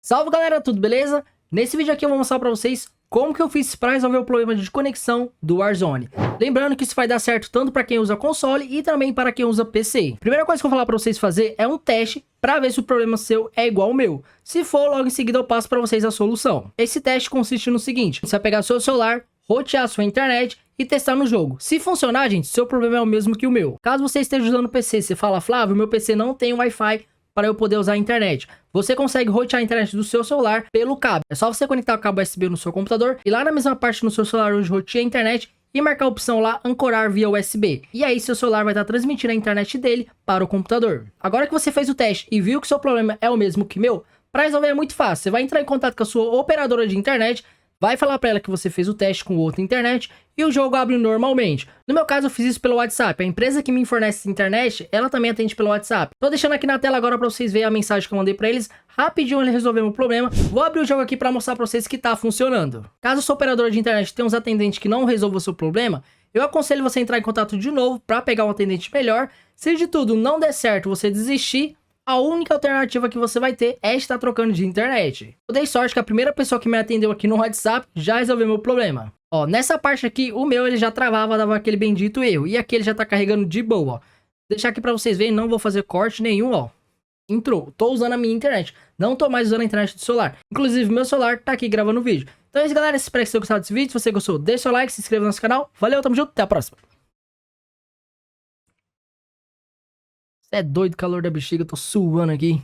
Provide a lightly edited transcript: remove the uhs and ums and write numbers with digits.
Salve galera, tudo beleza? Nesse vídeo aqui eu vou mostrar pra vocês como que eu fiz para resolver o problema de conexão do Warzone. Lembrando que isso vai dar certo tanto para quem usa console e também para quem usa PC. Primeira coisa que eu vou falar para vocês fazer é um teste para ver se o problema seu é igual ao meu. Se for, logo em seguida eu passo para vocês a solução. Esse teste consiste no seguinte: você vai pegar seu celular, rotear a sua internet e testar no jogo. Se funcionar, gente, seu problema é o mesmo que o meu. Caso você esteja usando o PC, você fala: Flávio, meu PC não tem Wi-Fi para eu poder usar a internet. Você consegue rotear a internet do seu celular pelo cabo. É só você conectar o cabo USB no seu computador e lá na mesma parte no seu celular onde roteia a internet e marcar a opção lá ancorar via USB. E aí seu celular vai estar transmitindo a internet dele para o computador. Agora que você fez o teste e viu que seu problema é o mesmo que meu, para resolver é muito fácil. Você vai entrar em contato com a sua operadora de internet, vai falar para ela que você fez o teste com outra internet e o jogo abre normalmente. No meu caso, eu fiz isso pelo WhatsApp. A empresa que me fornece internet, ela também atende pelo WhatsApp. Tô deixando aqui na tela agora para vocês verem a mensagem que eu mandei para eles. Rapidinho ele resolveu o problema. Vou abrir o jogo aqui para mostrar para vocês que tá funcionando. Caso o seu operador de internet tenha uns atendentes que não resolvam o seu problema, eu aconselho você a entrar em contato de novo para pegar um atendente melhor. Se de tudo não der certo, você desistir, a única alternativa que você vai ter é estar trocando de internet. Eu dei sorte que a primeira pessoa que me atendeu aqui no WhatsApp já resolveu meu problema. Ó, nessa parte aqui, o meu ele já travava, dava aquele bendito erro. E aqui ele já tá carregando de boa, ó. Vou deixar aqui pra vocês verem, não vou fazer corte nenhum, ó. Entrou, tô usando a minha internet. Não tô mais usando a internet do celular. Inclusive, meu celular tá aqui gravando o vídeo. Então é isso, galera. Espero que vocês tenham gostado desse vídeo. Se você gostou, deixa seu like, se inscreva no nosso canal. Valeu, tamo junto, até a próxima. Você é doido, calor da bexiga, eu tô suando aqui.